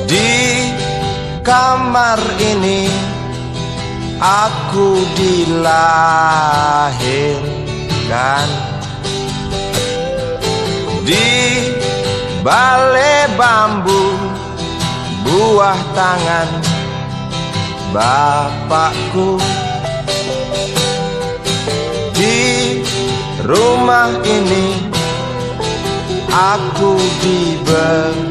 Di kamar ini aku dilahirkan, di balai bambu buah tangan bapakku. Di rumah ini aku dibesarkan,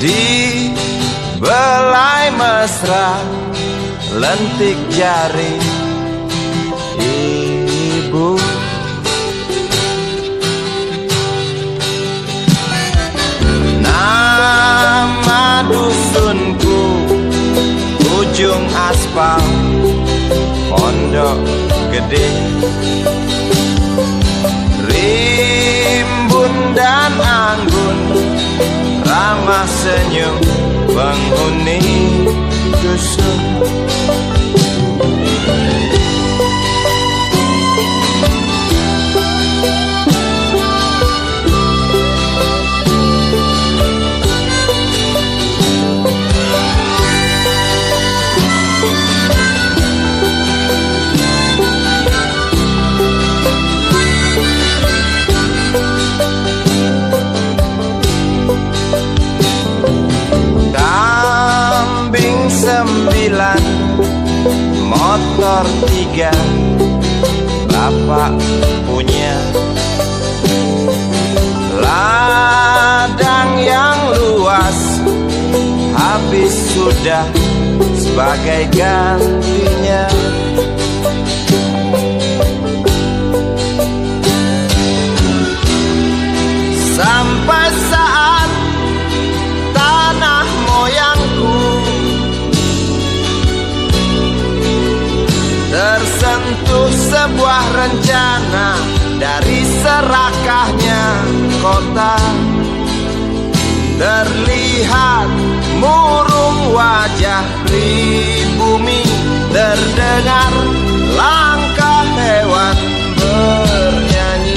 di belai mesra lentik jari ibu. Nama dusunku ujung aspal Pondok Gede. Rimbun dan anggun ramah senyum penghuni dusun. Sembilan, motor 3 bapak punya. Ladang yang luas habis sudah sebagai gantinya. Sampai saat tanah moyangku tersentuh sebuah rencana dari serakahnya kota. Terlihat murung wajah pribumi, terdengar langkah hewan bernyanyi.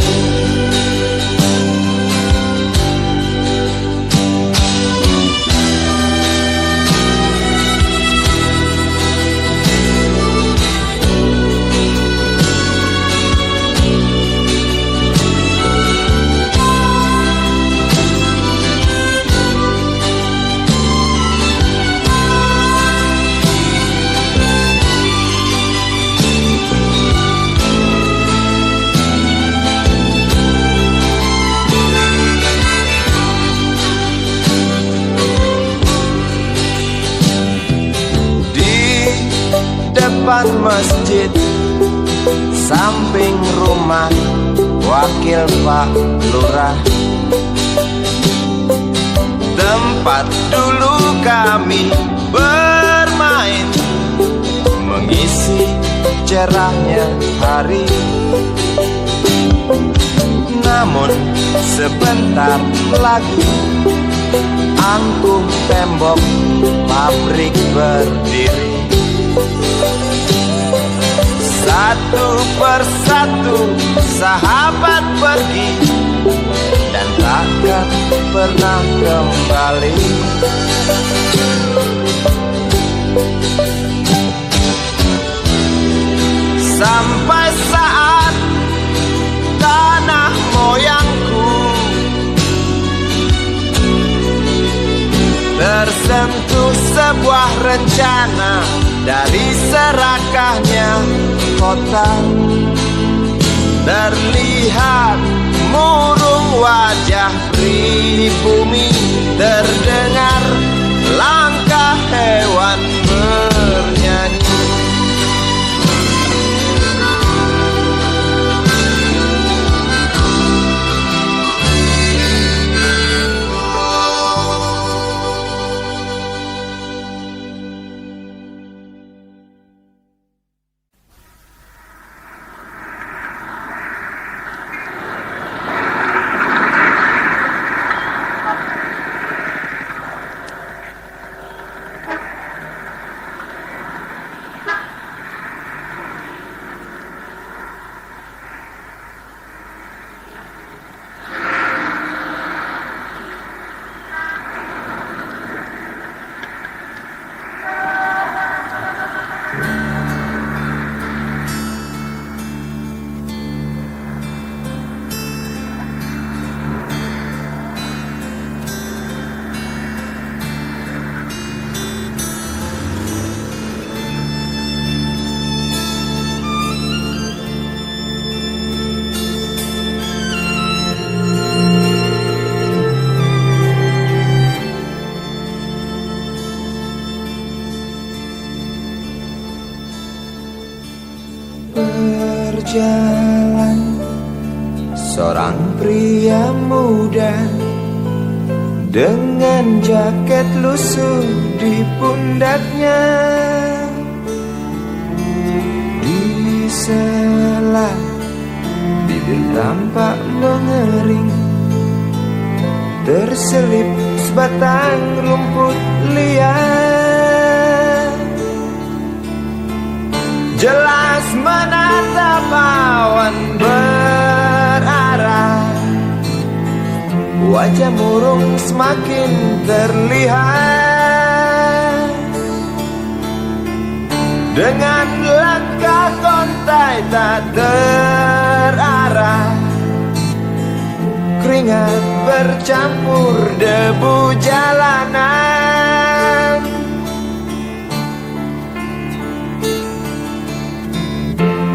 Depan masjid samping rumah wakil Pak Lurah, tempat dulu kami bermain mengisi cerahnya hari. Namun sebentar lagi angkuh tembok pabrik berdiri. Satu persatu sahabat pergi dan takkan pernah kembali. Sampai saat tanah moyangku tersentuh sebuah rencana dari serakahnya kota. Terlihat murung wajah pribumi, terdengar langkah hewan bernyanyi. Sang pria muda dengan jaket lusuh di pundaknya, di sela bibir tampak mengering, terselip sebatang rumput liar. Jelas menatap awan berarah, wajah murung semakin terlihat. Dengan langkah kontai tak terarah, keringat bercampur debu jalanan.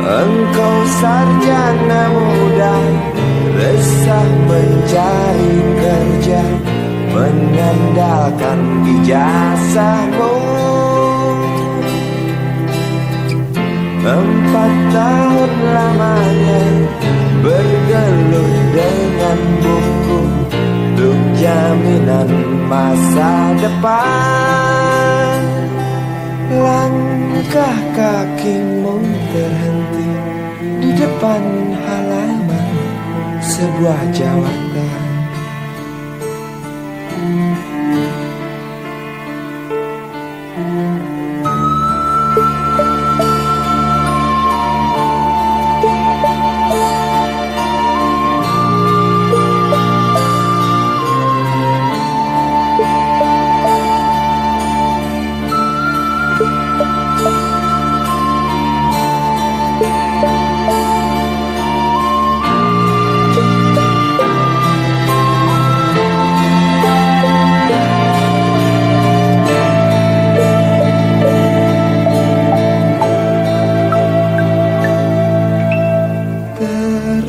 Engkau sarjana muda, resah mencari kerja, mengandalkan ijazahmu. 4 tahun lamanya bergelut dengan buku untuk jaminan masa depan. Langkah kakimu terhenti di depan halaman sebuah jawatan.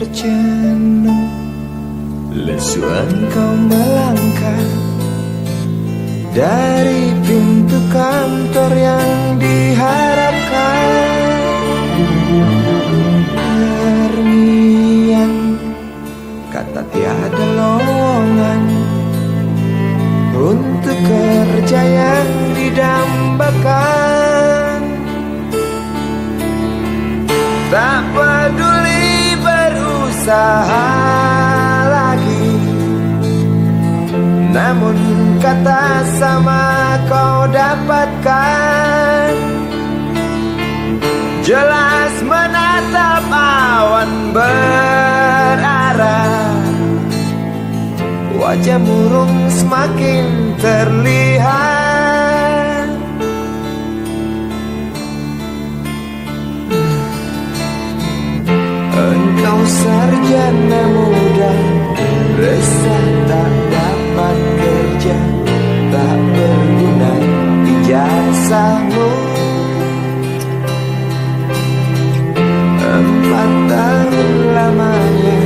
Terjenuh, lesu engkau melangkah dari pintu kantor yang diharapkan. Terngiang kata tiada lowongan untuk kerja yang didambakan. Tak peduli berusaha lagi, namun kata sama kau dapatkan. Jelas menatap awan berarah, wajah murung semakin terlihat. Engkau sarjana muda, resah tak dapat kerja, tak berguna ijazahmu. 4 tahun lamanya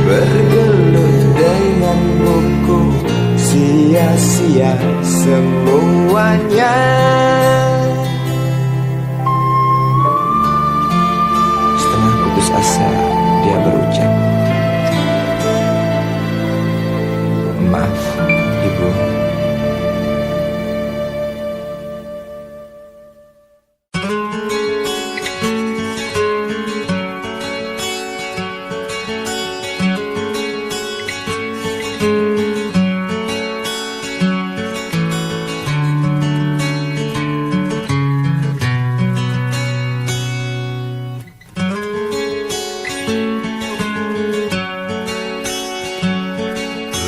bergelut dengan buku, sia-sia semuanya. Setengah putus asa dia berucap, "Maaf, Ibu."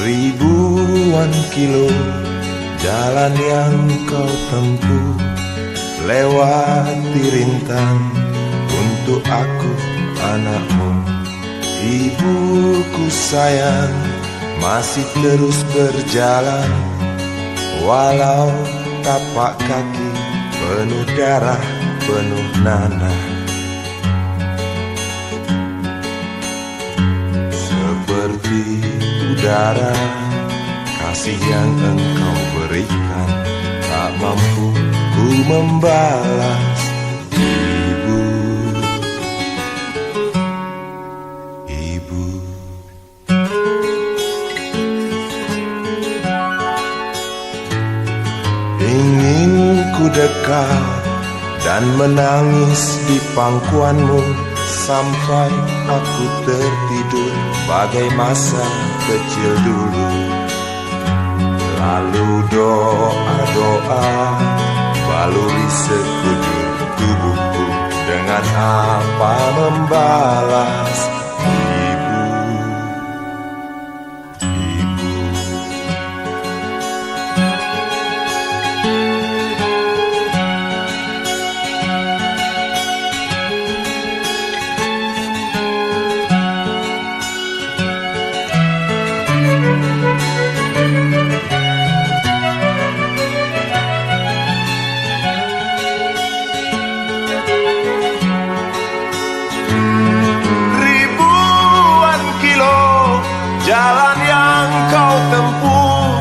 Ribuan kilo jalan yang kau tempuh, lewati rintang untuk aku anakmu. Ibuku sayang masih terus berjalan, walau tapak kaki penuh darah, penuh nanah. Seperti udara, kasih yang engkau berikan tak mampu ku membalas. Ibu, ibu, dekat dan menangis di pangkuanmu sampai aku tertidur bagai masa kecil dulu. Lalu doa-doa baluri sekujur tubuhku, dengan apa membalas ibu, ibu. Jalan yang kau tempuh,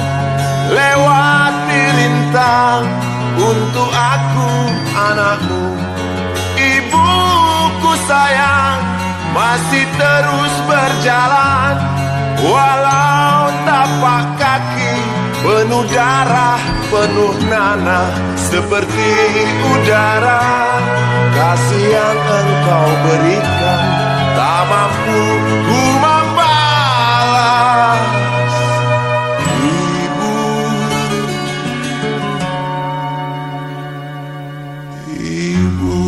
lewati rintang untuk aku anakmu. Ibuku sayang, masih terus berjalan, walau tapak kaki penuh darah, penuh nanah seperti udara. Kasih yang engkau berikan tak mampu ku membalas. Ibu, ibu.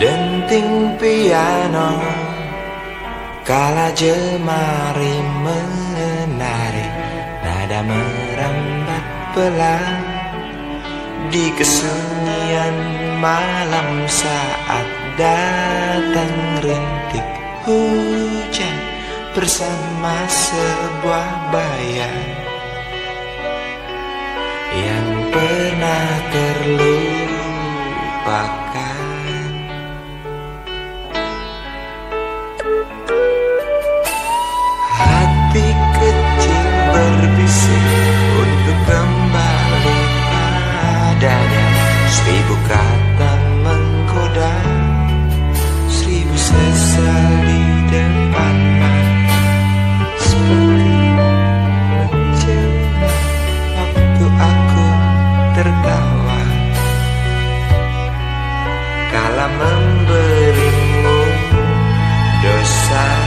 Denting piano kala jemari menari, nada merambat pelan di kesunyian malam saat datang rintik hujan bersama sebuah bayang yang pernah terlupakan. Berbisik untuk kembali padanya. 1000 kata menggoda, 1000 sesal di depan mata, seperti menjelma waktu aku tertawa kala memberimu dosa.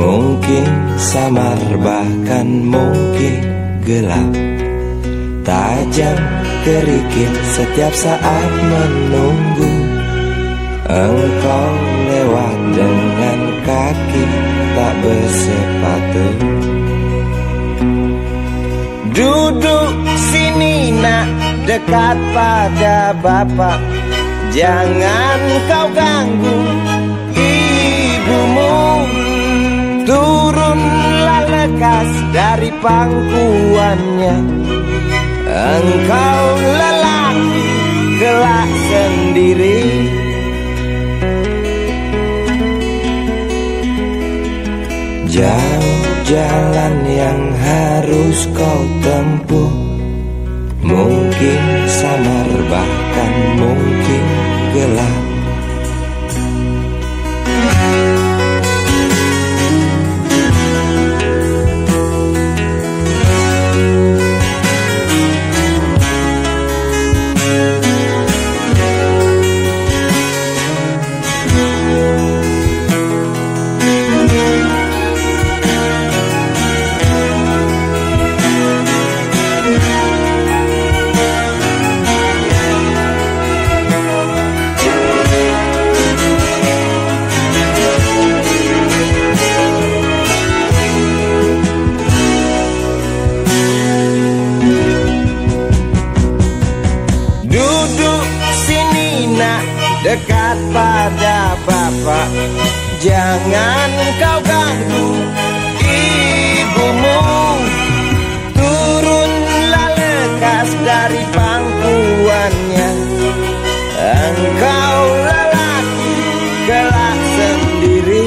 mungkin samar bahkan mungkin gelap, tajam kerikil setiap saat menunggu engkau lewat dengan kaki tak bersepatu. Duduk sini nak, dekat pada bapak, jangan kau ganggu ibumu. Turunlah lekas dari pangkuannya, engkau lelaki kelak sendiri. Jauh jalan yang harus kau tempuh, mungkin samar bahkan mungkin gelap. Dekat pada bapak, jangan kau ganggu ibumu. Turunlah lekas dari pangkuannya, engkau lelaki kelak sendiri.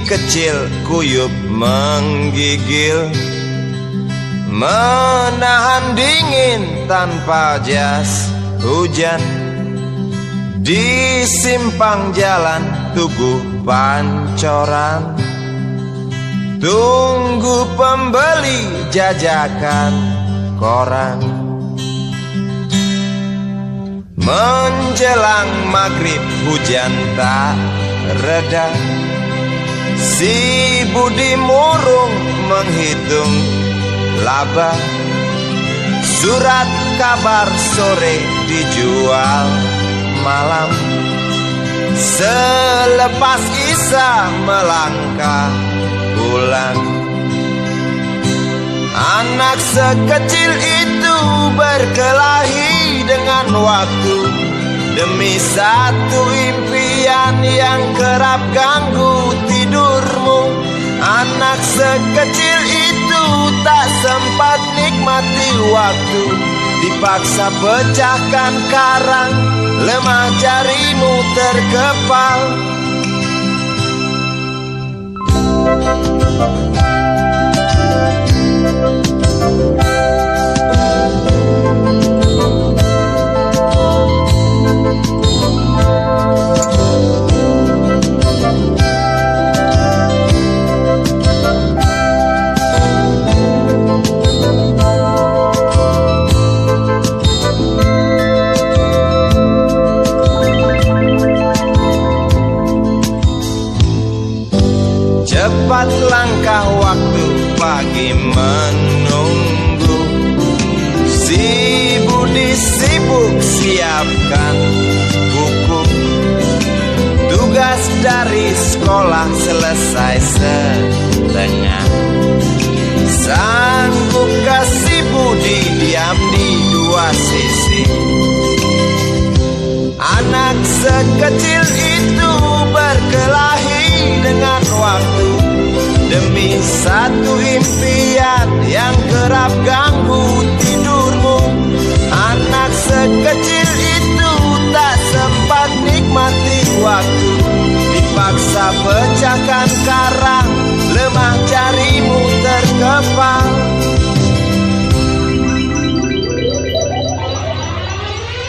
Kecil kuyup menggigil, menahan dingin tanpa jas hujan. Di simpang jalan Tugu Pancoran, tunggu pembeli jajakan koran. Menjelang maghrib hujan tak reda, si Budi murung menghitung laba. Surat kabar sore dijual malam, selepas Isya melangkah pulang. Anak sekecil itu berkelahi dengan waktu, demi satu impian yang kerap ganggu tidurmu. Anak sekecil itu tak sempat nikmati waktu, dipaksa pecahkan karang, lemah jarimu terkepal. Cepat langkah waktu, pagi menunggu. Si Budi sibuk siapkan buku, tugas dari sekolah selesai setengah. Sanggupkah si Budi diam di dua sisi? Anak sekecil itu berkelahi dengan waktu, satu impian yang kerap ganggu tidurmu.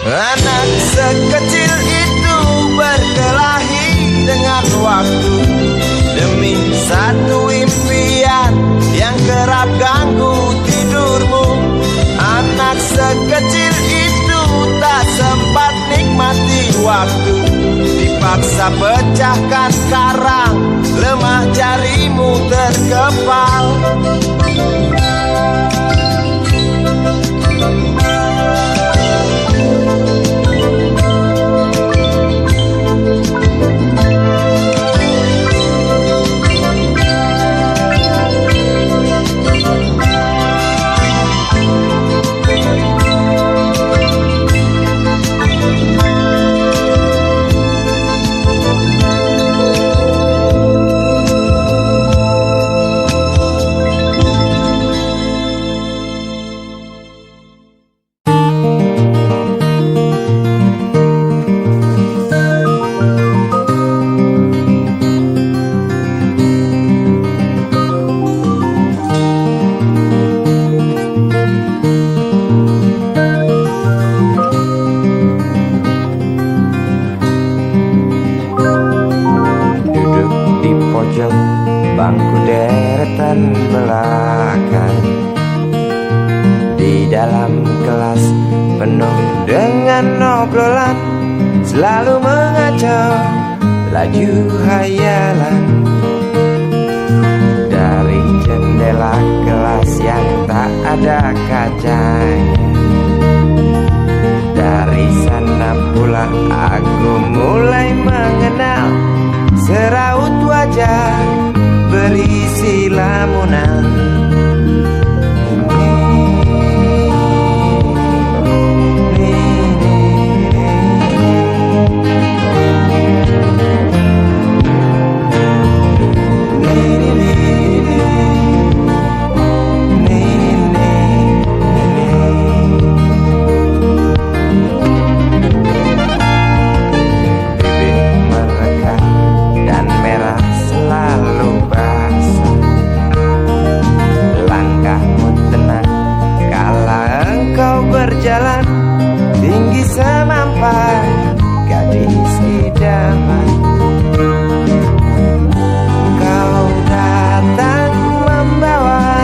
Anak sekecil itu berkelahi dengan waktu demi satu impian yang kerap ganggu tidurmu. Anak sekecil itu tak sempat nikmati waktu, dipaksa pecahkan karang, lemah jarimu terkepal. Bangku deretan belakang, di dalam kelas penuh dengan obrolan, selalu mengacau laju hayalan. Dari jendela kelas yang tak ada kacanya, dari sana pula aku mulai mengenal seraut wajah berisi lamunan. Berjalan tinggi semampai gadis idaman, kau datang membawa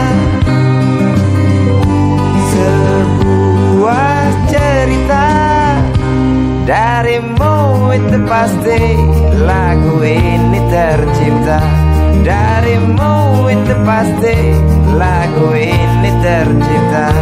sebuah cerita. Darimu itu pasti lagu ini tercipta. Darimu itu pasti lagu ini tercipta.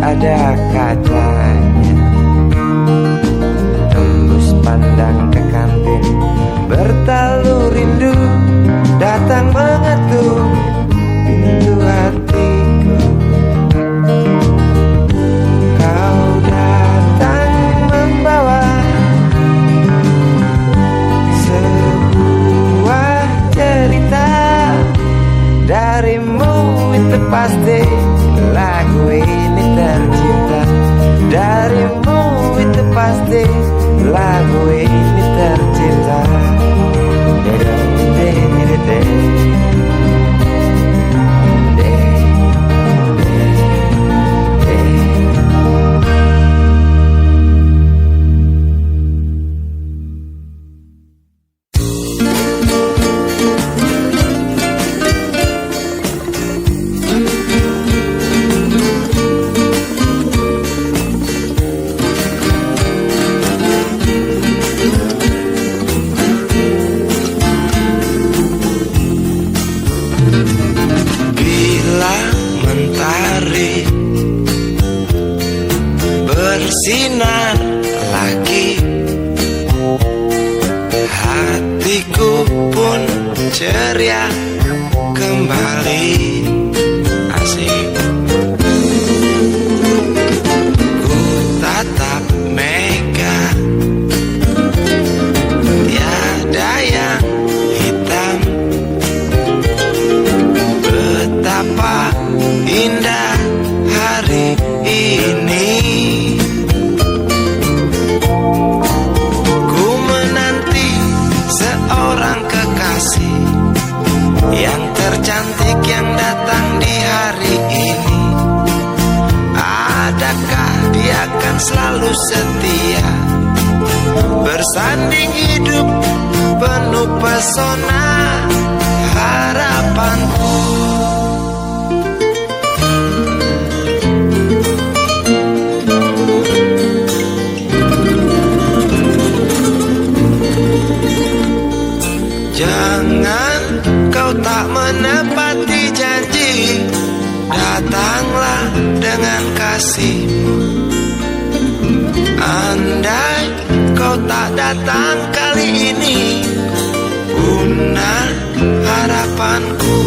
Ada kacanya, tembus pandang ke kantin, bertalu rindu datang mengetuk pintu hatiku. Kau datang membawa sebuah cerita. Darimu itu pasti lagu ini tercipta. Darimu itu pasti lagu ini tercipta. bersinar lagi. hatiku pun ceria kembali. Asik. Ku tatap mega, tiada yang hitam. Betapa indah hari ini. Ku menanti seorang kekasih yang tercantik yang datang di hari ini. Adakah dia akan selalu setia, bersanding hidup penuh pesona harapanku. Jangan kau tak menepati janji, datanglah dengan kasihmu. Andai kau tak datang kali ini, punah harapanku.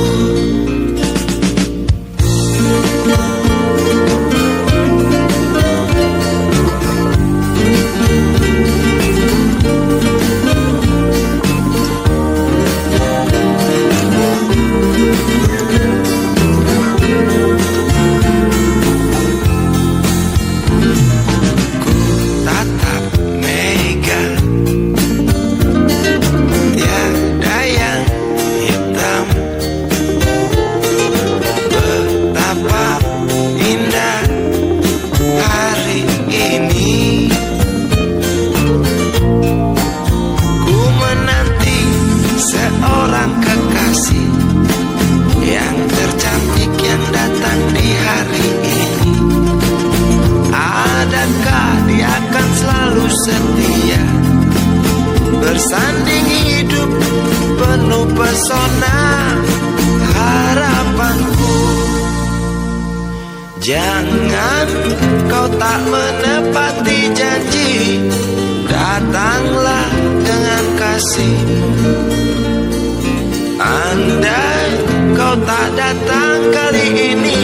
Setia, bersanding hidup penuh pesona harapanku. Jangan kau tak menepati janji, datanglah dengan kasihmu. Andai kau tak datang kali ini,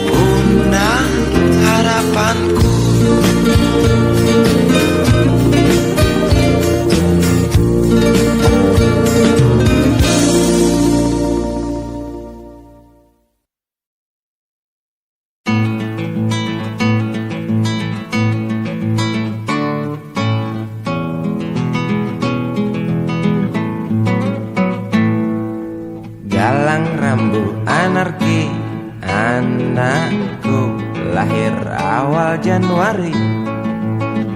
punah harapanku. Galang rambu anarki, anakku lahir awal Januari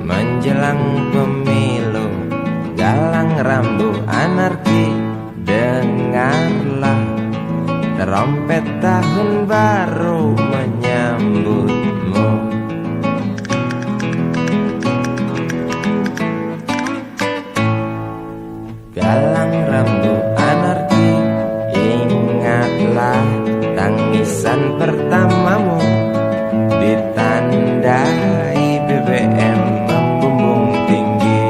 menjelang pemilu. Galang rambu anarki, dengarlah trompet tahun baru menyambutmu. Galang rambu anarki, ingatlah tangisan pertamamu, ditandai BBM membumbung tinggi.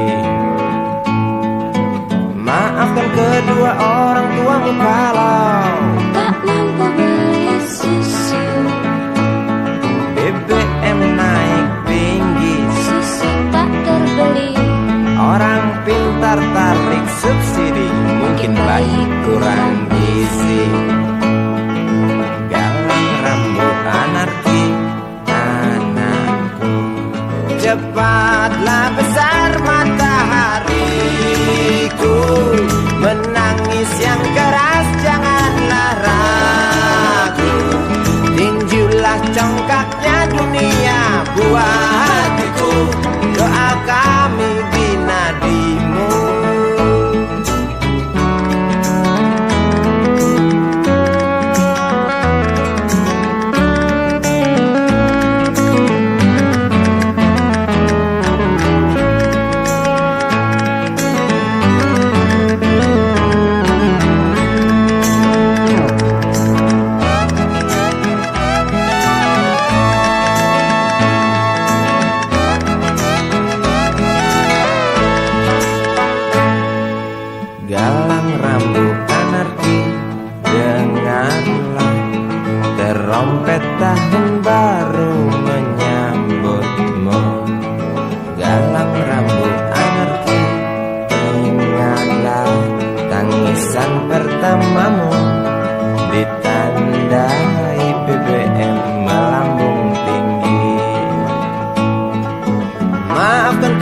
Maafkan kedua orang tuamu kalau tak mampu beli susu. BBM naik tinggi, Susu tak terbeli. orang pintar tarik subsidi, mungkin baik kurang gizi. Galang rambu anarki, anakku, cepatlah besar matahariku. Menangis yang keras janganlah ragu, tinjulah congkaknya dunia buat hatiku. Doa kami binadimu.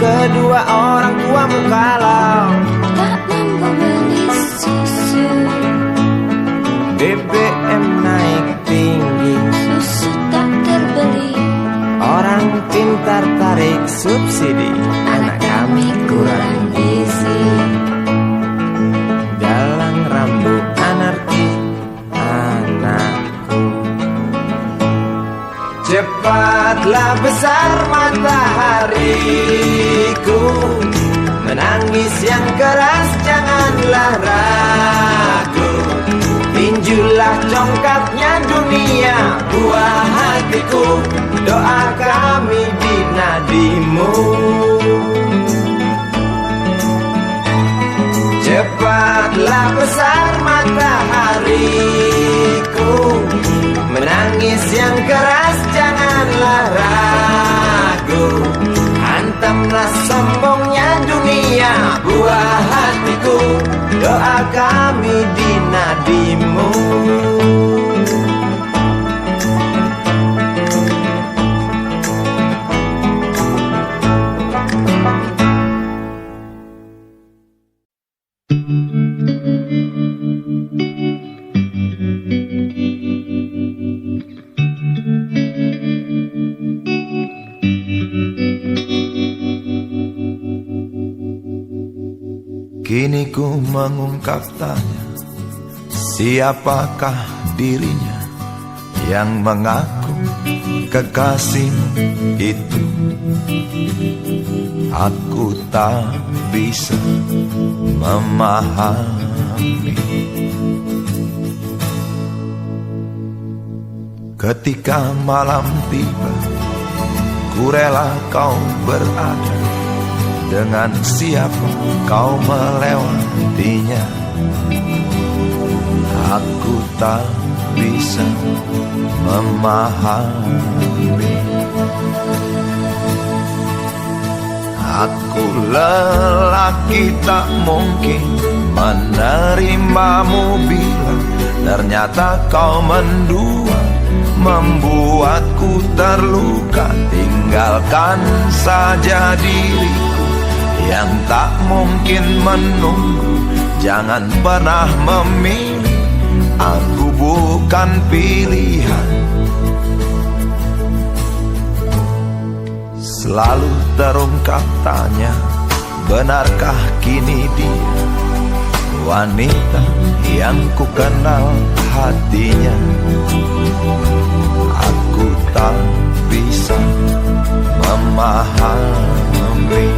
kedua orang tuamu kalau tak mampu beli susu. BBM naik tinggi, Susu tak terbeli, orang pintar tarik subsidi, anak kami kurang gizi. dalang rambut anarki anakku. Cepatlah besar matahariku, menangis yang keras janganlah ragu. Tinjulah congkaknya dunia, buah hatiku, doa kami di nadimu. Cepatlah besar matahariku, menangis yang keras janganlah ragu. Hantamlah sombongnya dunia, buah hatiku, doa kami di nadimu. Kini ku mengungkap tanya, siapakah dirinya yang mengaku kekasihmu itu? Aku tak bisa memahami. Ketika malam tiba, ku rela kau berada. Dengan siapa kau melewatinya, aku tak bisa memahami. Aku lelaki tak mungkin menerimamu bila ternyata kau mendua, membuatku terluka. Tinggalkan saja diriku yang tak mungkin menunggu. Jangan pernah memilih, aku bukan pilihan. Selalu terungkap tanya, benarkah kini dia wanita yang ku kenal hatinya? Aku tak bisa memahami.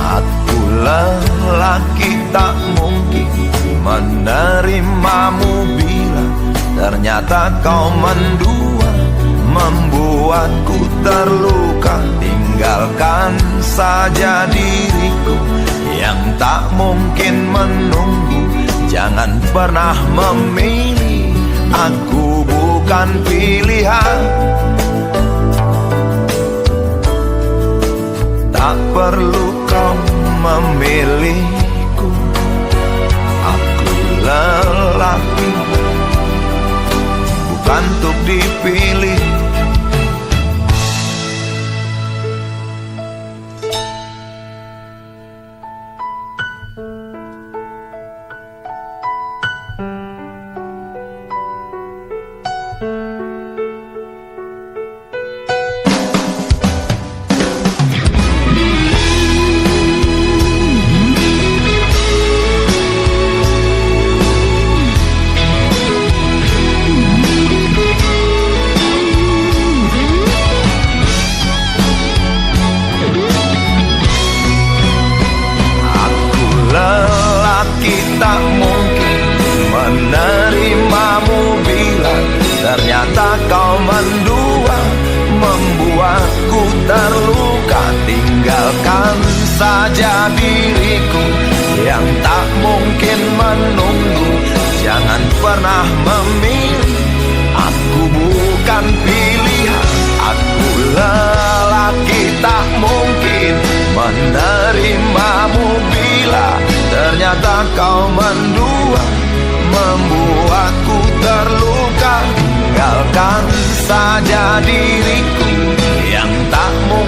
Aku lelaki tak mungkin menerimamu bila ternyata kau mendua, membuatku terluka. Tinggalkan saja diriku yang tak mungkin menunggu. Jangan pernah memilih, aku bukan pilihan. Tak perlu kau memilihku, aku lelaki bukan untuk dipilih. Tak mungkin menerimamu bila ternyata kau mendua, membuatku terluka. Tinggalkan saja diriku yang tak mungkin menunggu. Jangan pernah memilih, aku bukan pilihan. Aku lelaki tak mungkin menerimamu bila ternyata kau mendua, membuatku terluka. Tinggalkan saja diriku yang tak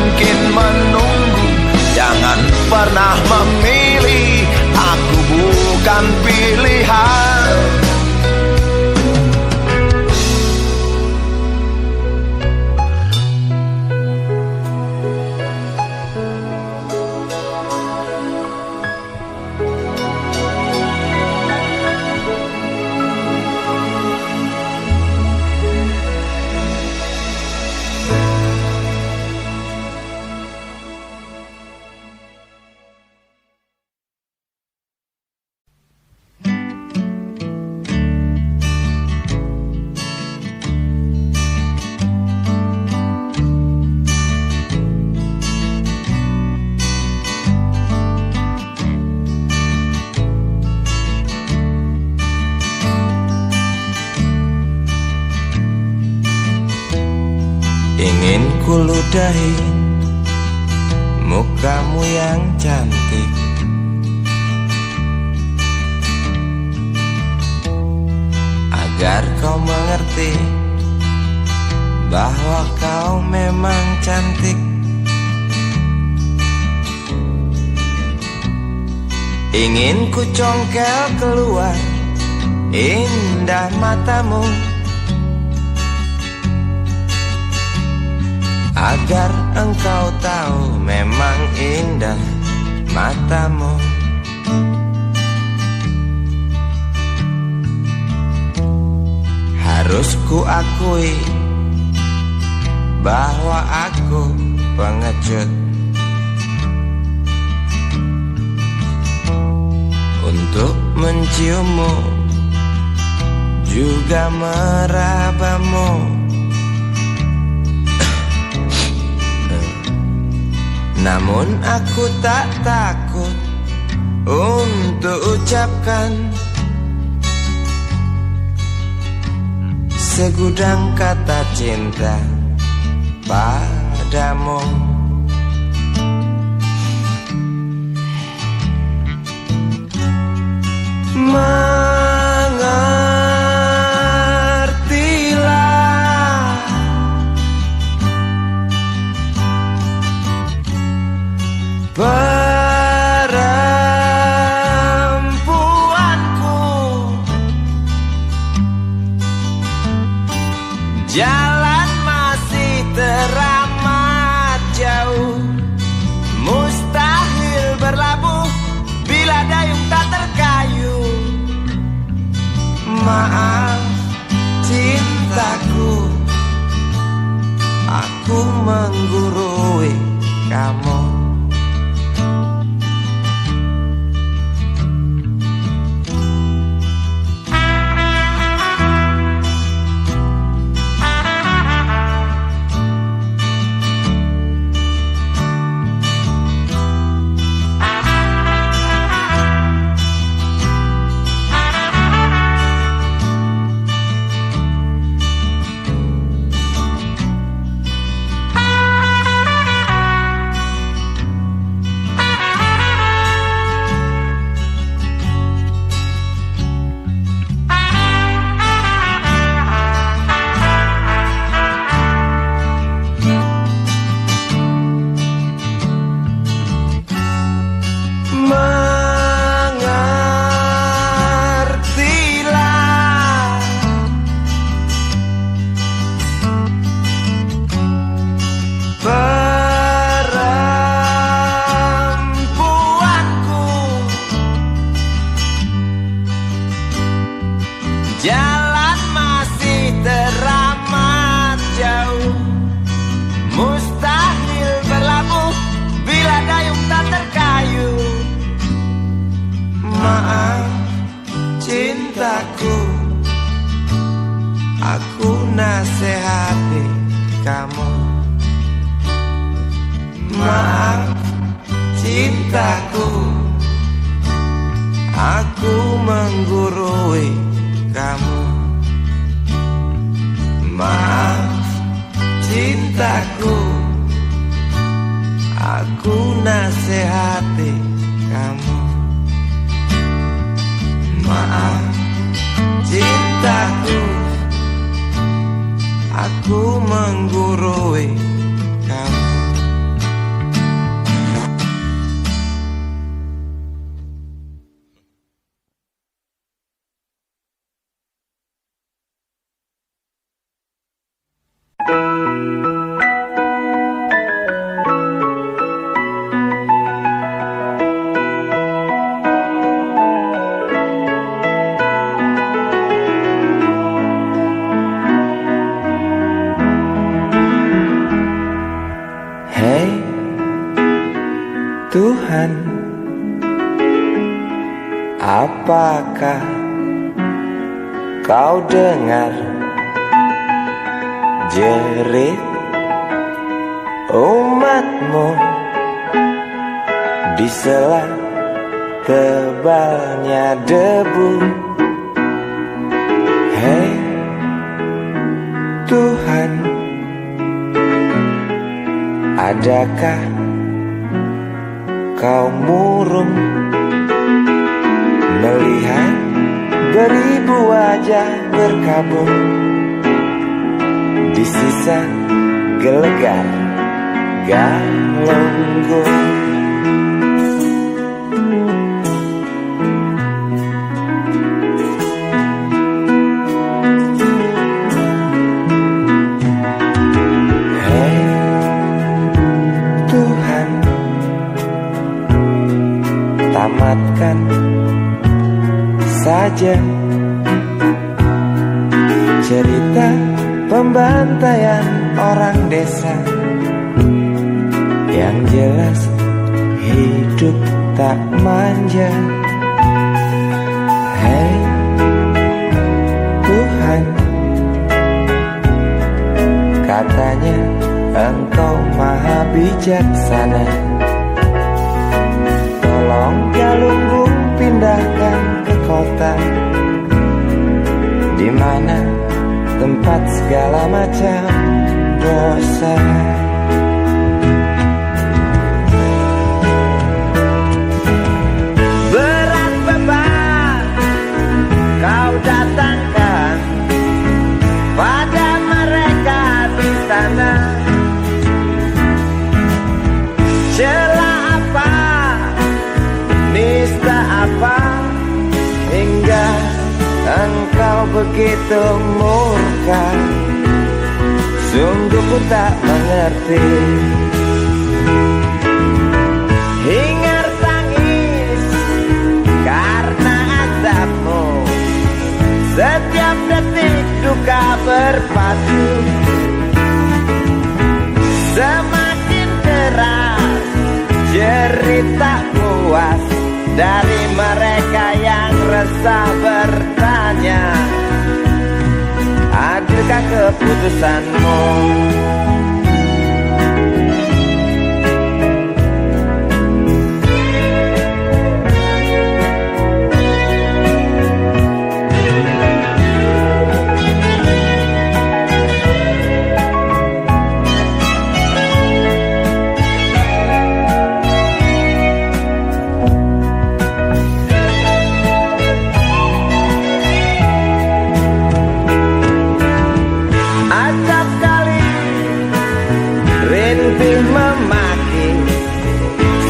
mungkin menunggu. Jangan pernah memilih, aku bukan pilihan. Ingin ku ludahi mukamu yang cantik, agar kau mengerti bahwa kau memang cantik. Ingin ku congkel keluar indah matamu, agar engkau tahu memang indah matamu. Harus ku akui bahwa aku pengecut untuk menciummu, juga merabamu. Namun aku tak takut untuk ucapkan segudang kata cinta padamu. Mengertilah, perempuanku, jalan masih teramat jauh, mustahil berlabuh bila dayung tak terkayuh. Maaf cintaku, aku menggurui kamu. Jalan masih teramat jauh, mustahil berlabuh bila dayung tak terkayuh. Maaf cintaku, aku nasihati kamu. Maaf cintaku, aku menggurui kamu. Maaf cintaku, aku nasihati kamu. Maaf cintaku, aku menggurui kamu. Tuhan, apakah kau dengar jerit umatmu di sela tebalnya debu? Hei Tuhan, adakah kau murung melihat beribu wajah berkabung di sisa gelegar Galunggung? Hei Tuhan, tamatkan saja cerita pembantaian orang desa. Yang jelas hidup tak manja. Hei Tuhan, katanya Engkau maha bijaksana. Tolong Galunggung pindahkan ke kota, di mana tempat segala macam dosa. Berat beban kau datangkan pada mereka di sana. Celah apa, nista apa, hingga engkau begitu murka. Sungguh ku tak mengerti. Hingar tangis karena azabmu, setiap detik duka berpadu. Semakin keras jerit tak puas dari mereka yang resah bertanya, adilkah keputusanmu? Memaki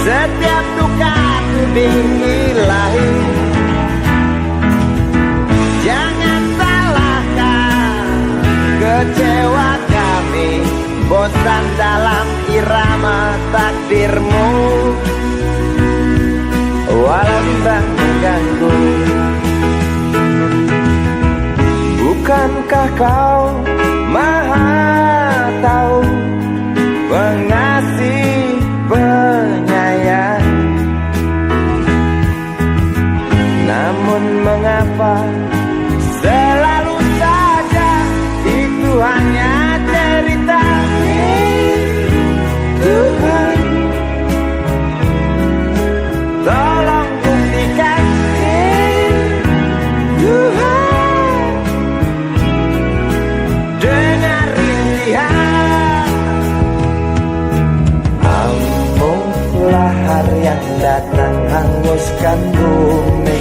setiap duka tuding ilahi. Jangan salahkan kecewa kami, bosan dalam irama takdirmu. Walau bimbang mengganggu, bukankah kau maha tahu, pengasih penyayang? Namun mengapa selalu saja itu hanya cerita? Tuhan, tolong buktikan. Tuhan, dengar rintihan. Lahar yang datang hanguskan bumi,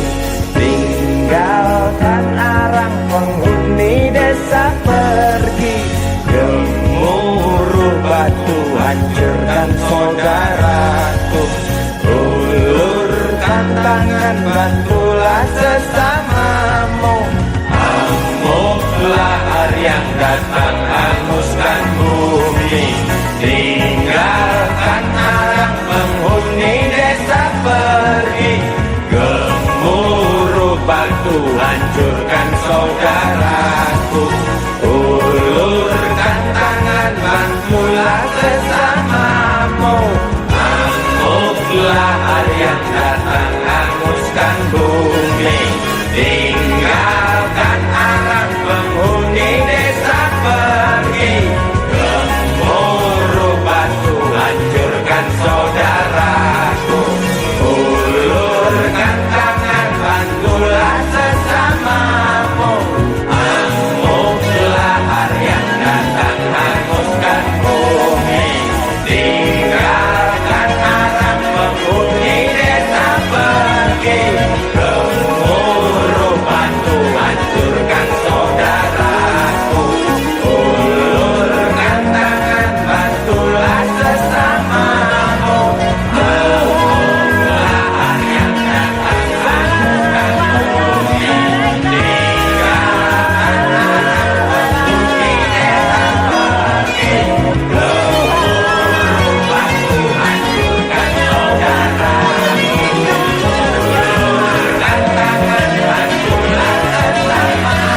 tinggalkan arang penghuni desa pergi. Gemuruh batu hancurkan saudaraku, ulurkan tangan bantulah sesamamu. Amuk lahar yang datang hanguskan bumi, tinggalkan arang penghuni desa pergi. Gemuruh batu hancurkan saudaraku, ulurkan tangan bantulah sesamamu. Amuk datang hanguskan bumi. Tinggalkan anak penghuni desa pergi. Gemuruh batu hancurkan saudaraku. Ulurkan tangan bantulah sesamamu. Amuklah lahar yang datang hanguskan bumi. Tinggalkan anak penghuni desa pergi. Gemuruh batu hancurkan saudaraku. Ulurkan tangan bantulah sesamamu. Amuklah lahar yang datang hanguskan bumi. Tinggalkan anak penghuni desa pergi. Gemuruh batu hancurkan saudaraku. Ulurkan tangan bantulah sesamamu.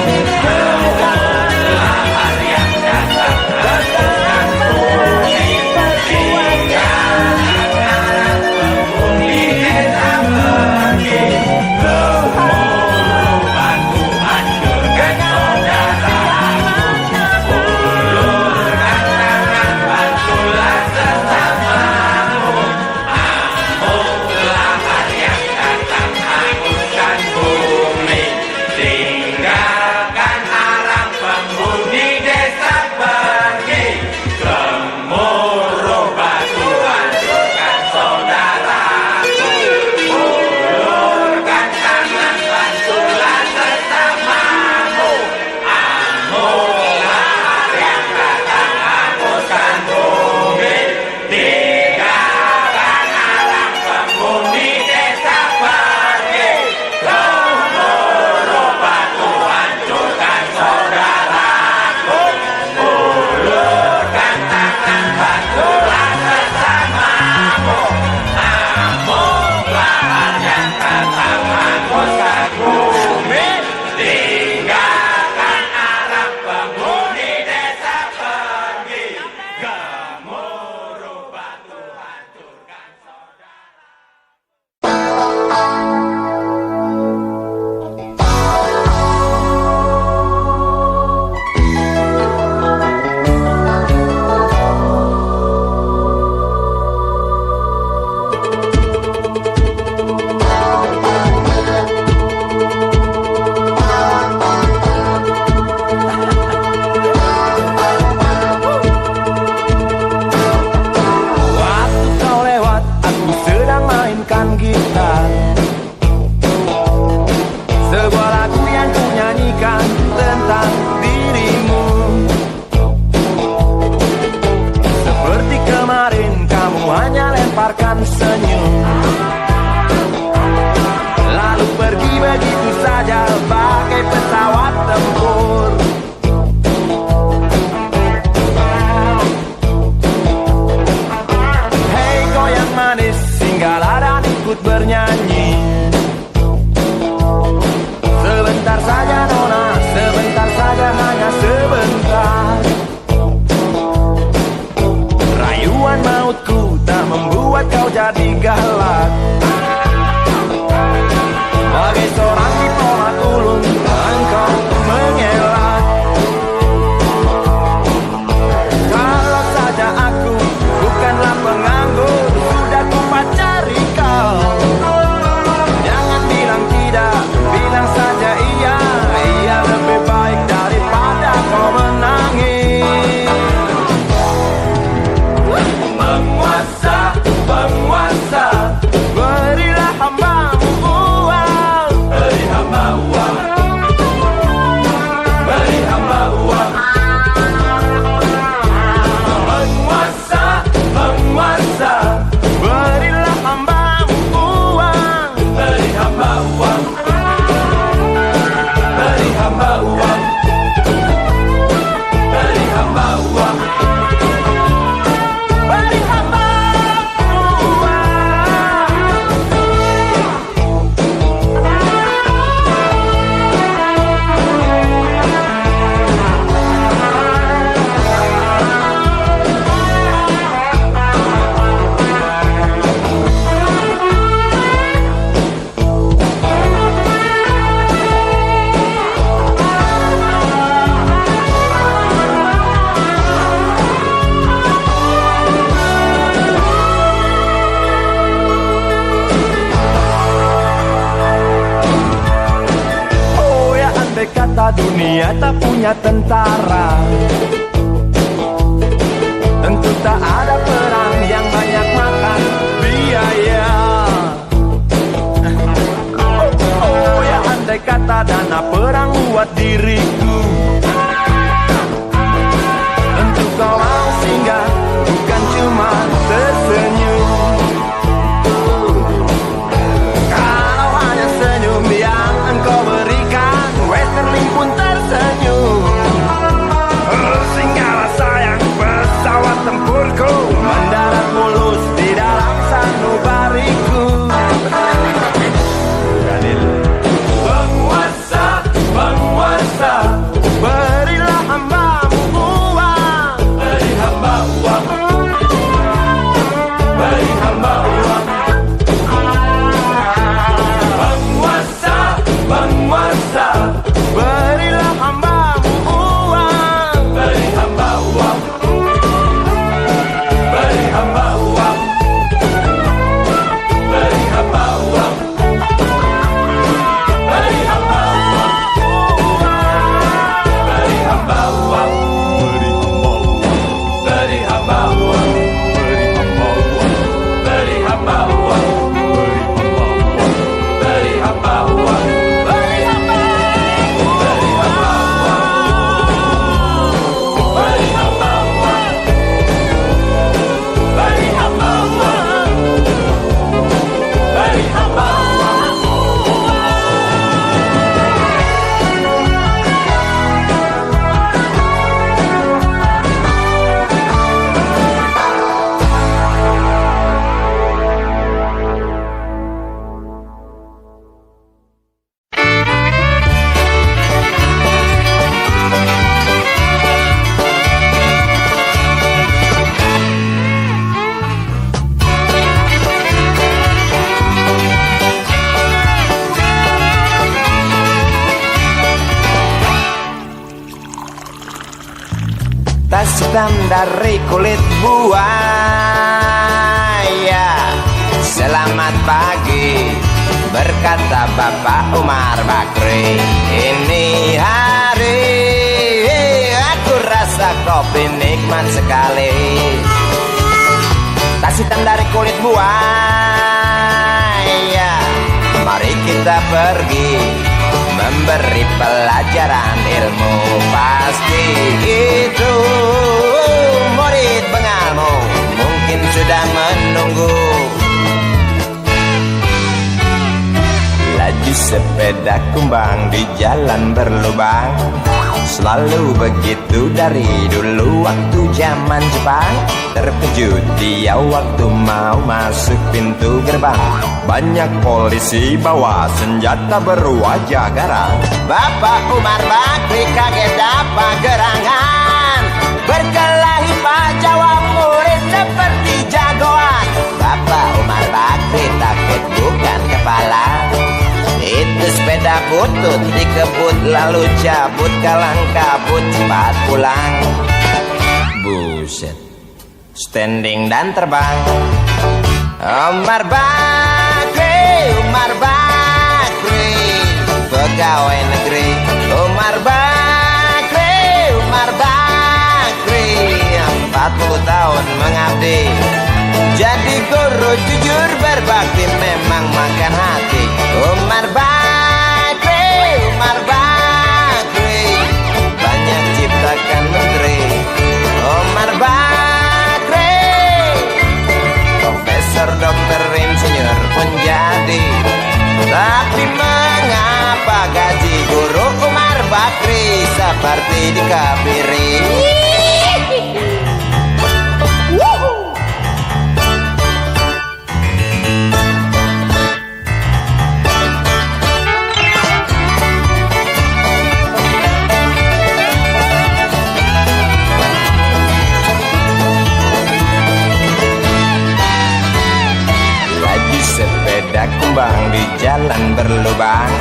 Amuklah lahar yang datang hanguskan bumi. Tinggalkan anak penghuni desa pergi. Gemuruh batu hancurkan saudaraku. Ulurkan tangan bantulah sesamamu. Amuklah lahar yang datang hanguskan bumi. Tinggalkan anak penghuni desa pergi. Gemuruh batu hancurkan saudaraku. Ulurkan tangan bantulah sesamamu. Amuklah lahar yang datang hanguskan bumi. Tinggalkan anak penghuni desa pergi. Gemuruh batu hancurkan saudaraku. Ulurkan tangan bantulah sesamamu. Amuklah lahar yang datang hanguskan bumi. Tinggalkan anak penghuni desa pergi. Gemuruh batu hancurkan saudaraku. Waktu kau lewat, aku sedang mainkan gitar. Sebuah lagu yang ku nyanyikan tentang dirimu. Seperti kemarin kamu hanya lemparkan senyum, lalu pergi begitu saja bagai pesawat tempur. Hei goyang manis, singgahlah dan ikut bernyanyi. Sebentar saja nona, sebentar saja, hanya sebentar. Rayuan mautku tak membuat kau jadi galak. Bagai seorang diplomat ulung, engkau mengelak. Kalau saja aku bukanlah penganggur, sudah ku pacari kau. Jangan bilang tidak, bilang saja iya. Iya lebih baik daripada kau menangis. Penguasa, penguasa, dunia tak punya tentara. Tentu tak ada perang yang banyak makan biaya. Oh ya, andai kata dana perang buat diriku, tentu kau mau singgah, bukan cuma tersenyum. Kalau hanya senyum yang engkau berikan, Westerling pun tersenyum. Singgahlah sayang, pesawat tempurku mendarat mulus di dalam sanubariku. Penguasa, penguasa, berilah hambamu uang. Beri hamba uang. Beri hamba uang. Penguasa, penguasa, berilah hambamu uang. Beri hamba uang. Beri hamba uang. Beri hamba uang. Beri hamba uang. Beri hamba uang. Beri hamba uang. Beri hamba uang. Beri hamba uang. Beri hamba uang. Beri hamba uang. Beri hamba uang. Beri hamba uang. Beri hamba uang. Tas hitam dari kulit buaya. Selamat pagi, berkata Bapak Umar Bakri. Ini hari aku rasa kopi nikmat sekali. Tas hitam dari kulit buaya, mari kita pergi memberi pelajaran ilmu. Pasti itu murid pengalmu mungkin sudah menunggu. Laju sepeda kumbang di jalan berlubang, selalu begitu dari dulu waktu zaman Jepang. Terkejut dia waktu mau masuk pintu gerbang, banyak polisi bawa senjata berwajah garang. Bapak Umar Bakri kaget apa gerangan, berkelahi Pak jawab murid seperti jagoan. Bapak Umar Bakri takut bukan kepala, itu sepeda butut dikebut lalu cabut, kalang kabut cepat pulang. Buset, standing dan terbang. Umar Bakri, Umar Bakri, pegawai negeri. Umar Bakri, Umar Bakri, 40 tahun mengabdi, jadi guru jujur berbakti memang makan hati. Umar Bakri, Umar Bakri, banyak ciptakan menteri. Umar Bakri, profesor, dokter, insinyur pun jadi. Tapi mengapa gaji guru Umar Bakri seperti dikebiri? Sepeda kumbang di jalan berlubang,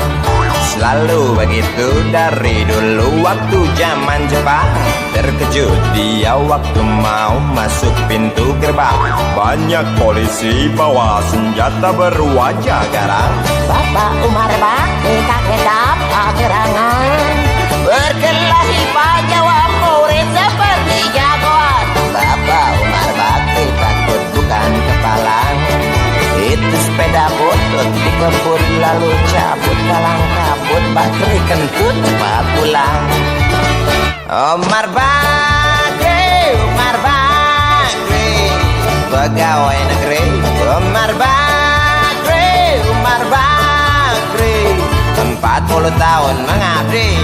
selalu begitu dari dulu waktu zaman Jepang. Terkejut dia waktu mau masuk pintu gerbang, banyak polisi bawa senjata berwajah garang. Bapak Umar Bakri kaget apa gerangan, Berkelahi Pak Jawa murid seperti jagoan. Bapak Umar Bakri takut bukan kepalang. Itu sepeda butut di kebun lalu cabut kalang kabut. Bakri kentut cepat pulang. Umar Bakri, Umar Bakri, pegawai negeri. Umar Bakri, Umar Bakri, 40 tahun mengabdi.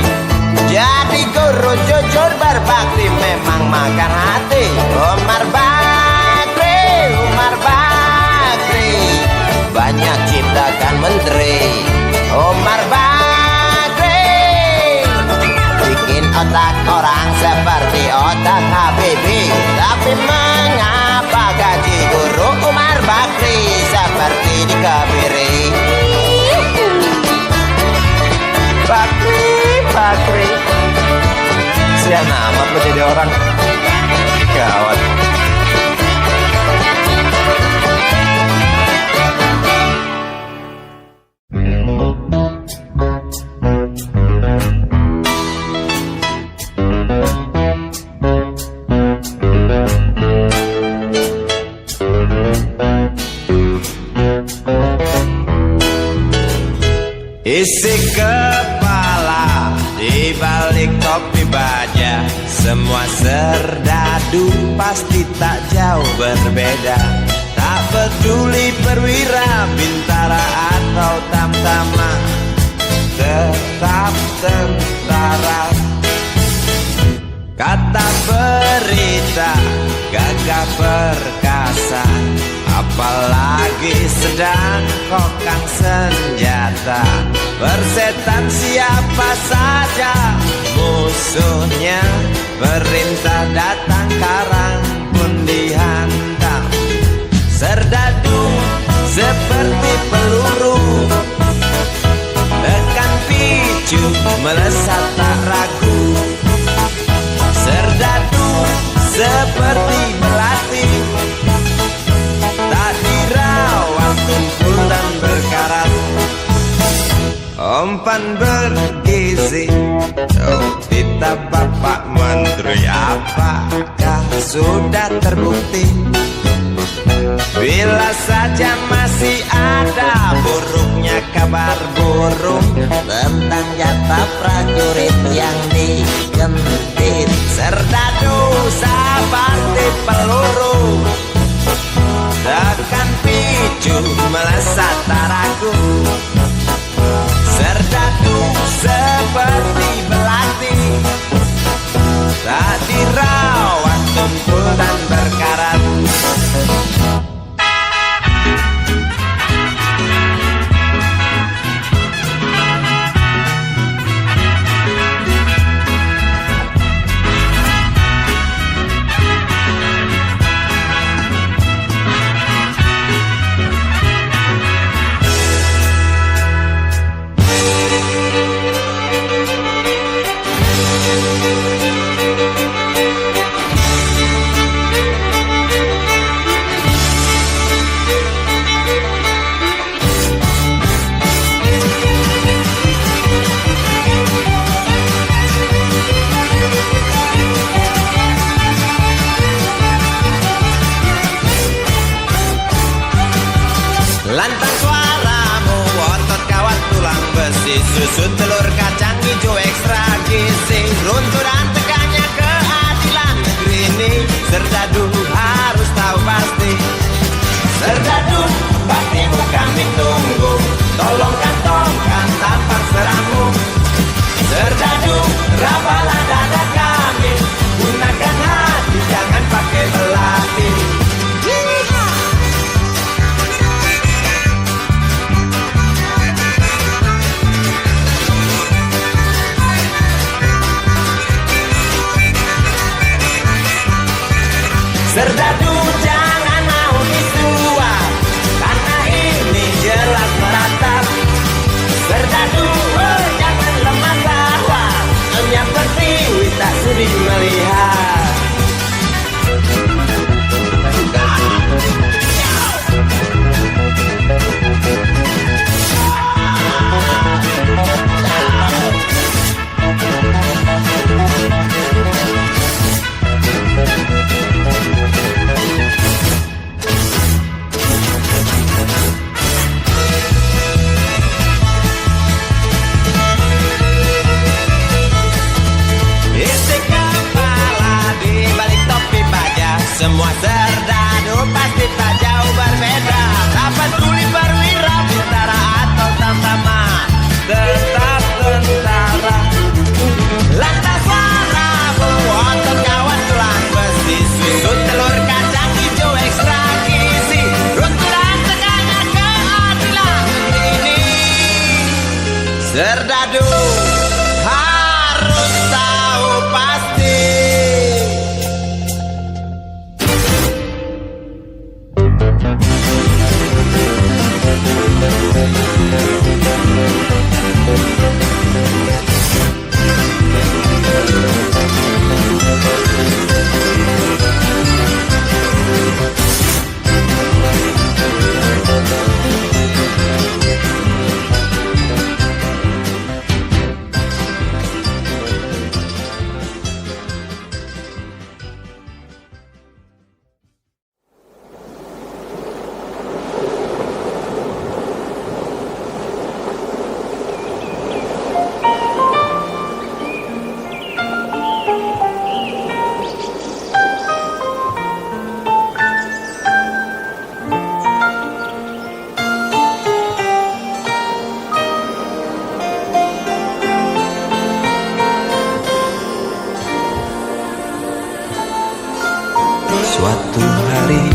Jadi guru jujur berbakti memang makan hati. Umar Bakri, Umar Bakri, banyak ciptakan menteri. Umar Bakri, bikin otak orang seperti otak Habibie. Tapi mengapa gaji guru Umar Bakri seperti dikebiri? Bakri, Bakri, sian amat lo jadi orang. Gawat. Isi kepala di balik topi baja, semua serdadu pasti tak jauh berbeda. Tak peduli perwira, bintara atau tamtama, tetap tentara. Kata berita, gagah perkasa, apalagi sedang kokang senjata. Persetan siapa saja musuhnya, perintah datang karang pun dihantam. Serdadu seperti peluru, tekan picu melesat tak ragu. Serdadu seperti melati, tak dirawat tumpul dan berkarat. Umpan bergizi, oh titah Bapak Menteri, apakah sudah terbukti? Bila saja masih ada buruknya kabar burung tentang jatah prajurit yang digentit. Serdadu seperti peluru, tekan picu melesat tak ragu. Serdadu seperti belati, tak dirawat tumpul dan berkarat. Lantang suaramu, otot kawat tulang besi, susu telur kacang hijau ekstra gizi. Runtuh dan tegaknya keadilan negeri ini, serdadu harus tahu pasti. Serdadu, baktimu kami tunggu, tolong kantongkan tampang serammu. Serdadu, rapalah dada kami, gunakan hati jangan pakai belati. Serdadu jangan mau disuap, karena ini jelas meratap. Serdadu oh, jangan lemah lawak, yang pertiwi tak sudi melihat. semua serdadu pasti tak jauh berbeda. Dapat tuli perwira, tentara atau tamtama, tetap tentara. Lantas warabu, otot kawan tulang besi, susu telur kacang hijau ekstra gizi, runtuhan tegaknya keadilan ini. Serdadu harus tahu pasti. Suatu hari,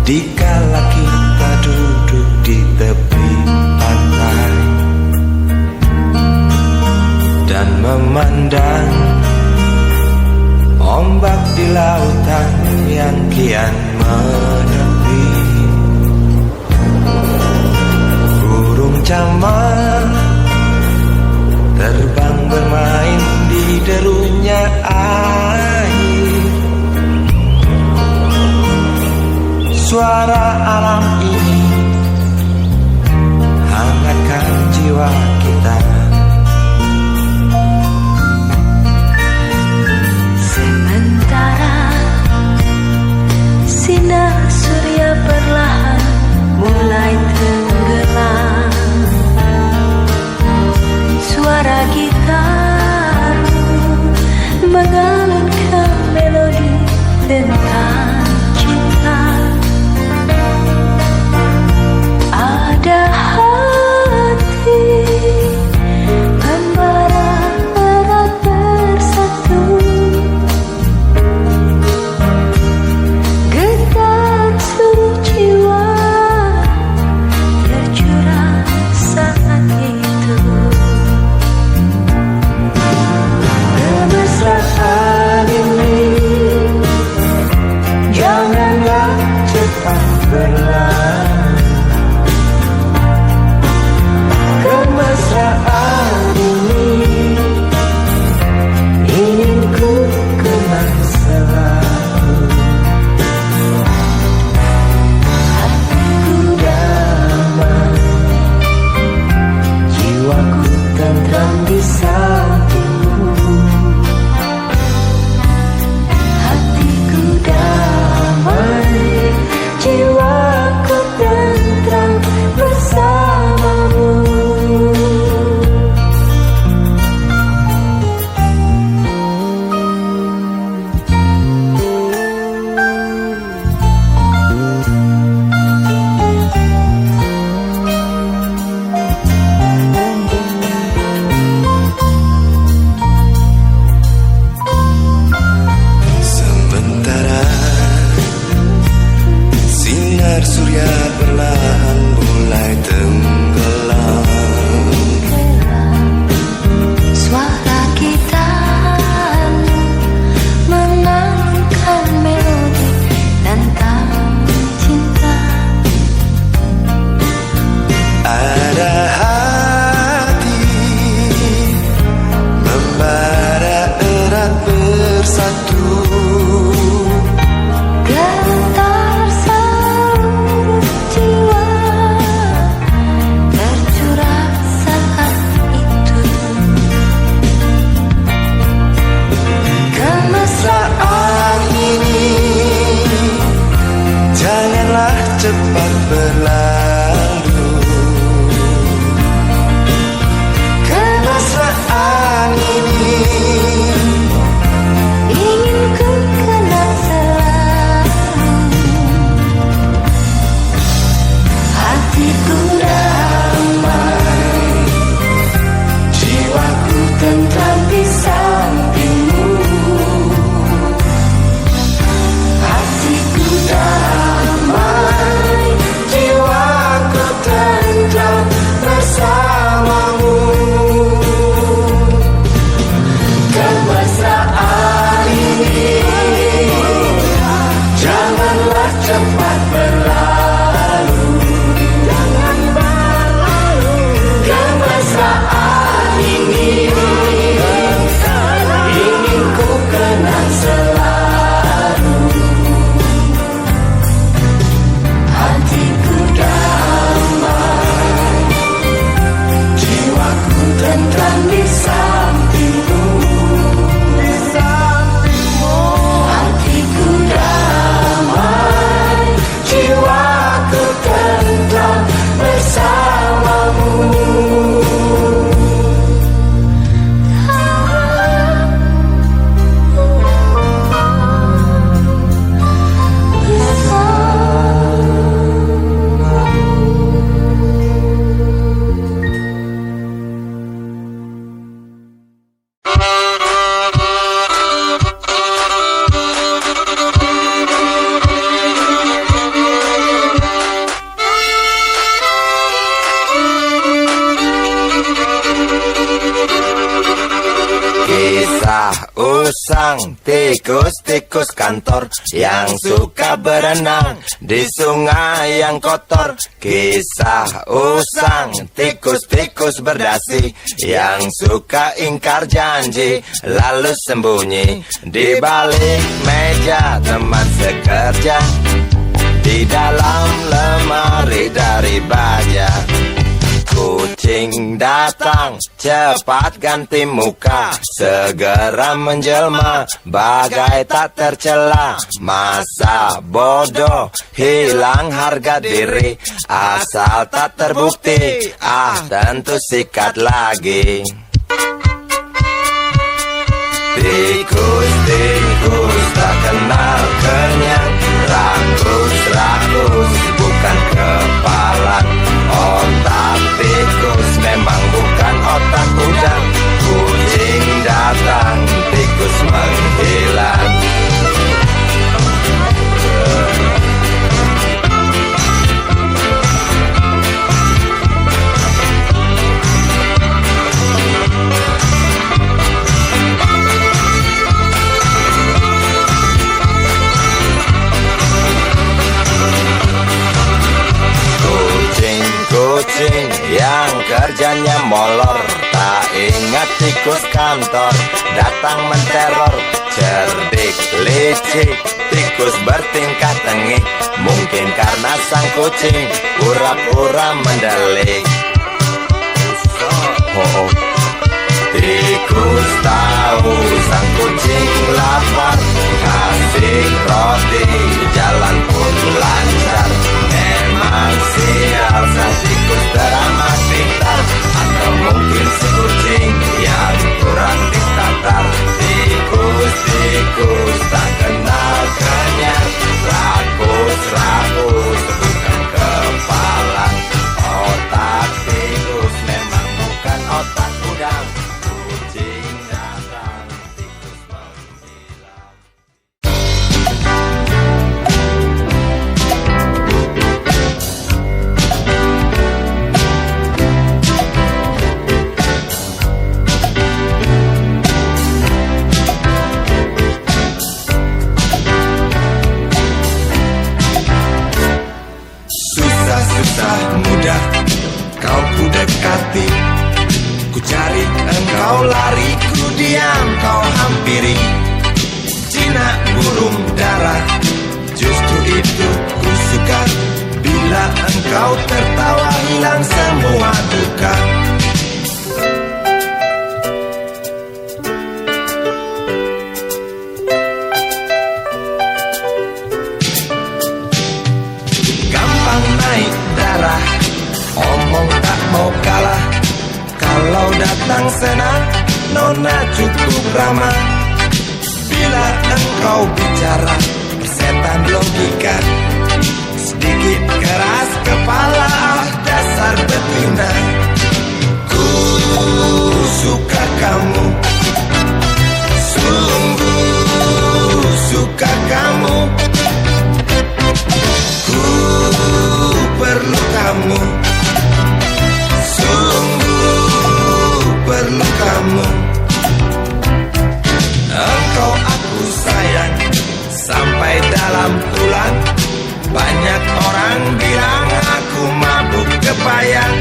dikala kita duduk di tepi pantai dan memandang ombak di lautan yang kian menepi, burung camar terbang bermain di derunya air. Suara alam ini hangatkan jiwa kita. Sementara sinar surya perlahan mulai tenggelam, suara gitar mengalunkan melodi tentang cinta. Ada hati membara erat bersatu, getar seluruh jiwa tercurah saat itu. Kemesraan ini usang, tikus-tikus kantor yang suka berenang di sungai yang kotor. Kisah usang, tikus-tikus berdasi yang suka ingkar janji lalu sembunyi di balik meja teman sekerja, di dalam lemari dari baja. Kucing datang, cepat ganti muka, segera menjelma, bagai tak tercela. Masa bodoh, hilang harga diri, asal tak terbukti, tentu sikat lagi. Tikus-tikus tak kenal kenyang, rakus-rakus bukan kepala. Otak tikus memang bukan otak udang. Kucing datang, tikus menghilang. Kucing yang kerjanya molor, tak ingat tikus kantor datang menteror. Cerdik, licik, tikus bertingkah tengik, mungkin karena sang kucing pura-pura mendelik. Tikus tahu sang kucing lapar, kasih roti, jalan pun lancar. Memang sial sang tikus teramat pintar, atau mungkin si kucing yang kurang ditatar. Tikus-tikus tak kenal kenyang, rakus-rakus bukan kepala. Otak tikus memang bukan otak udang. Kucing datang, tikus menghilang. Susah mudah kau ku dekati, ku cari engkau lari, ku diam kau hampiri. Jinak burung dara, justru itu ku suka, bila engkau tertawa hilang semua duka. Gampang naik darah, omong tak mau kalah. Kalau datang senang, nona cukup ramah. Bila engkau bicara, setan logika, sedikit keras kepala, dasar betina. Ku suka kamu, sungguh suka kamu. Ku perlu kamu, sungguh perlu kamu. Engkau aku sayang, sampai dalam tulang. Banyak orang bilang aku mabuk kepayang.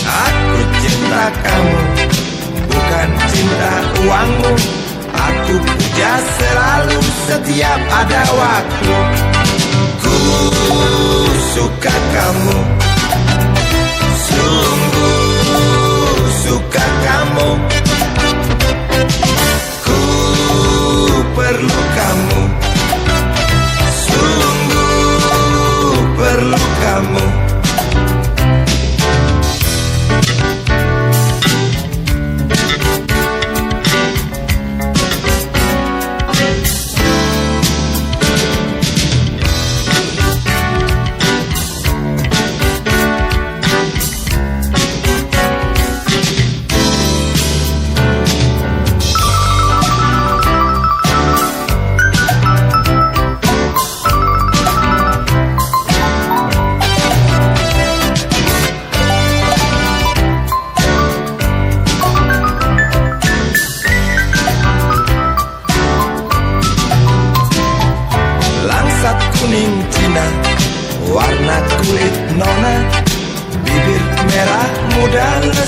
Aku cinta kamu, bukan cinta uangmu. Aku puja selalu setiap ada waktu. Ku suka kamu, sungguh suka kamu. Ku perlu kamu, sungguh perlu kamu.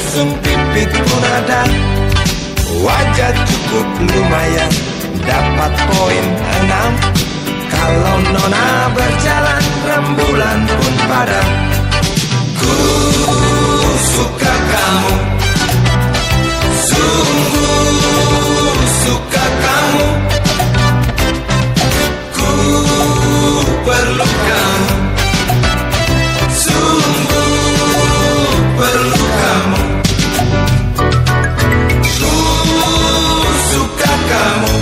Mesum pipit pun ada, wajah cukup lumayan, dapat poin 6. Kalau nona berjalan, rembulan pun padam. Ku suka kamu, sungguh suka kamu. Ku perlu kamu, sungguh perlu kamu. Ku suka kamu,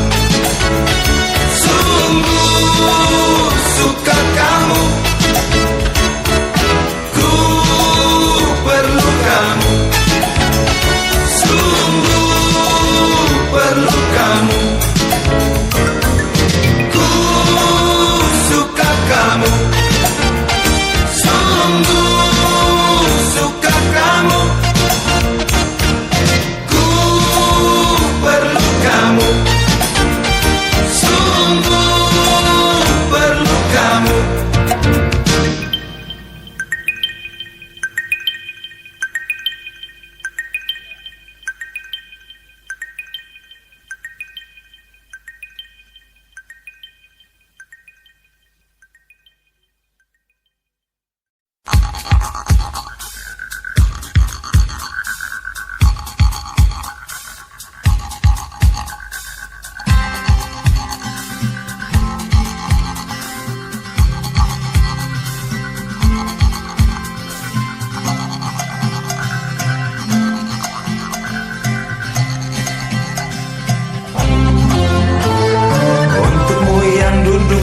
sungguh suka kamu. Ku perlu kamu, sungguh perlu kamu. Ku suka kamu, sungguh suka kamu. Ku perlu kamu, sungguh perlu kamu.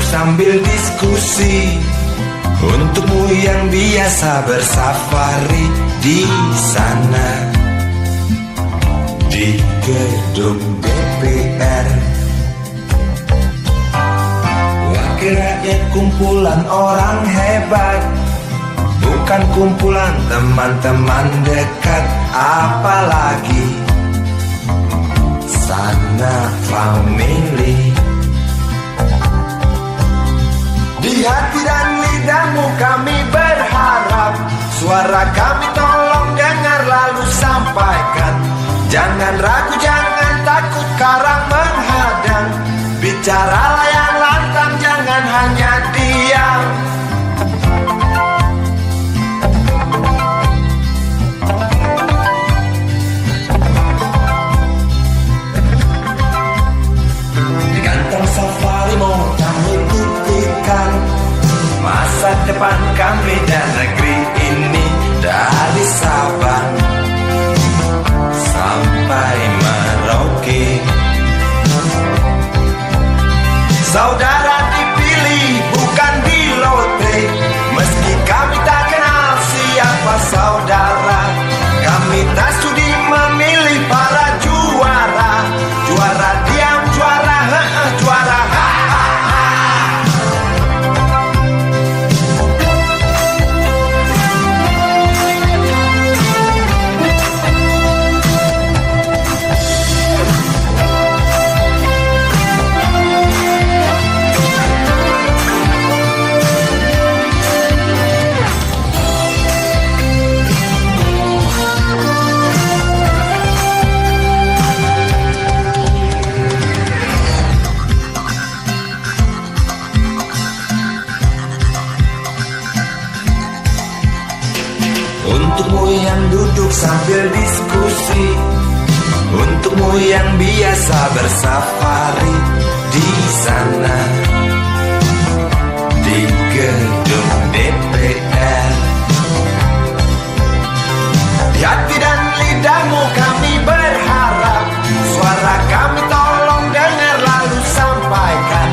Sambil diskusi, untukmu yang biasa bersafari di sana, di gedung DPR. Wakil rakyat kumpulan orang hebat, bukan kumpulan teman-teman dekat. Apalagi sana family. Di hati dan lidahmu kami berharap, suara kami tolong dengar lalu sampaikan. Jangan ragu, jangan takut karang menghadang. Bicaralah yang lantang, jangan hanya diam. Di kantong safari mau kami titipkan masa depan kami dan negeri ini, dari Sabang sampai Merauke. Saudara dipilih bukan di lotre, meski kami tak kenal siapa saudara. Kami tak studi memilih para juara, juara diam, juara juara. Untukmu yang duduk sambil diskusi, untukmu yang biasa bersafari di sana, di gedung DPR. Di hati dan lidahmu kami berharap, suara kami tolong dengar lalu sampaikan.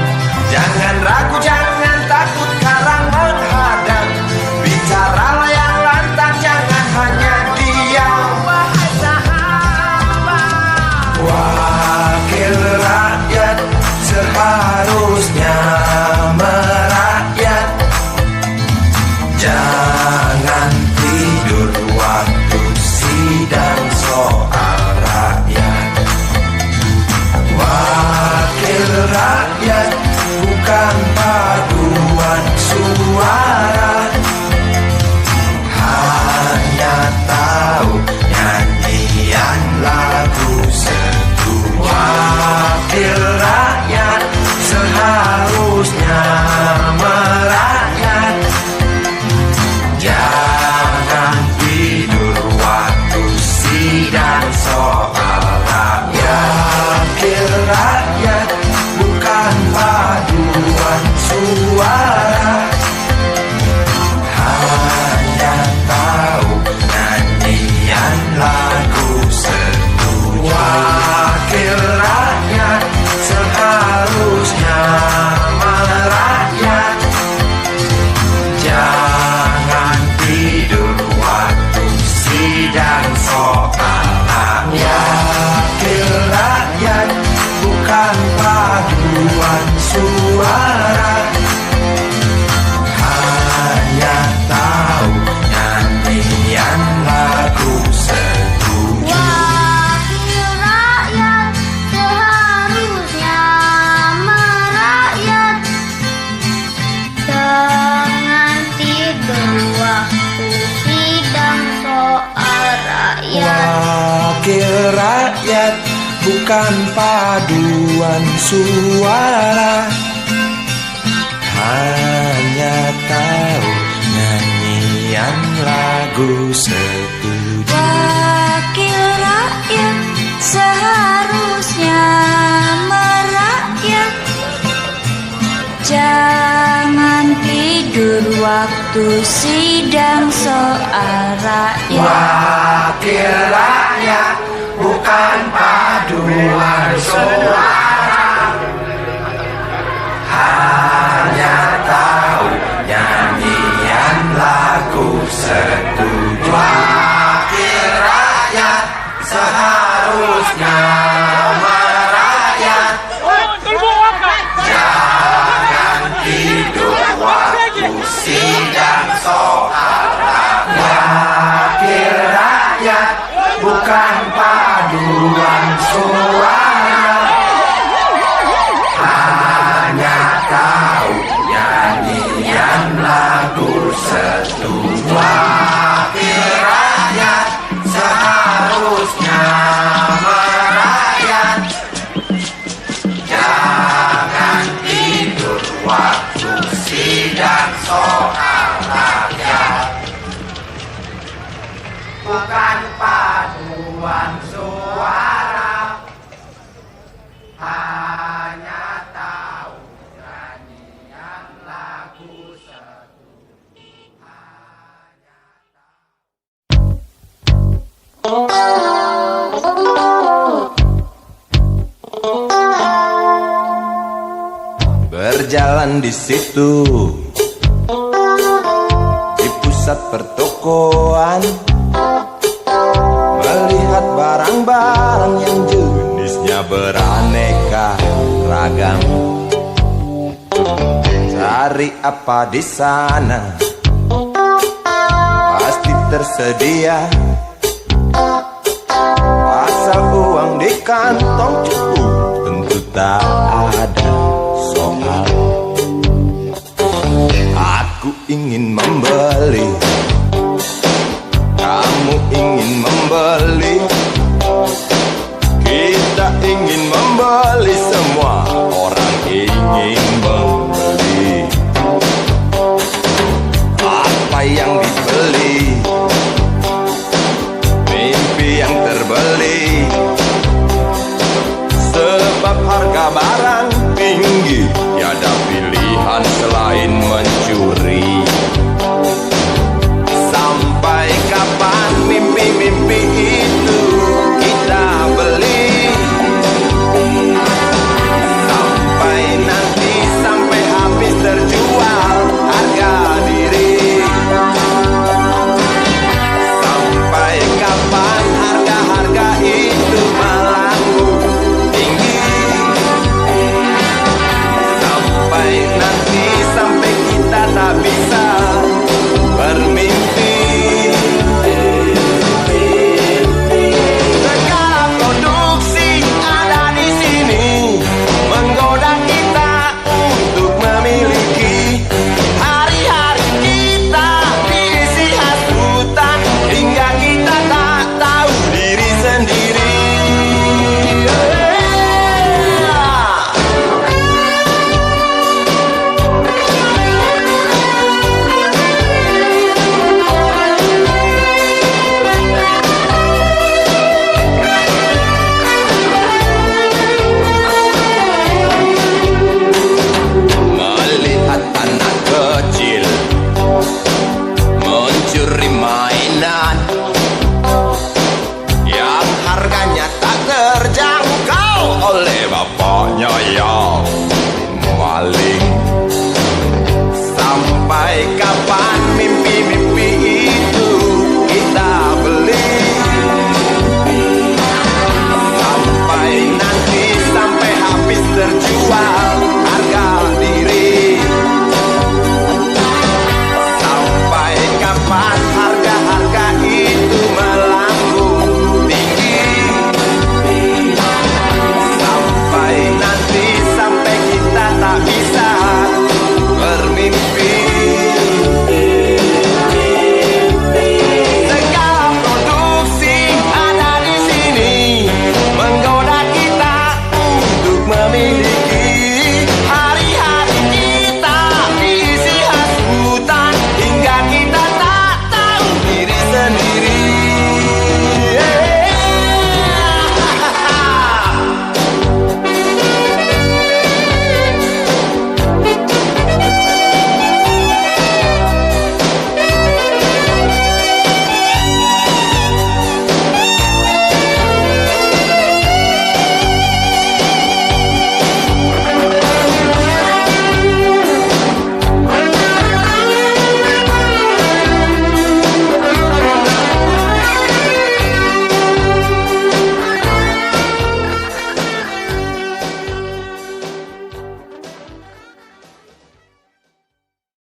Jangan ragu, jangan takut karang menghadang. Bicaralah yang lantang, jangan hanya diam. Wakil rakyat seharusnya merakyat. Jangan tidur waktu sidang soal rakyat. Wakil rakyat bukan pada bukan paduan suara. Hanya tahu nyanyian lagu setuju. Wakil rakyat seharusnya merakyat. Jangan tidur waktu sidang soal rakyat. Wakil rakyat bukan paduan suara. Hanya tahu nyanyian lagu setuju. Wakil rakyat seharusnya merakyat. Jangan tidur waktu sidang soal rakyat. Wakil rakyat bukan paduan suara. Hanya tahu nyanyian lagu setuju. Wakil rakyat seharusnya merakyat. Jangan tidur waktu sidang soal rakyat. Bukan paduan suara. Hanya tahu nyanyian lagu setuju. Berjalan di situ, di pusat pertokoan, melihat barang-barang yang jenisnya beraneka ragam. Cari apa di sana, pasti tersedia. Asal uang di kantong cukup, tentu tak ada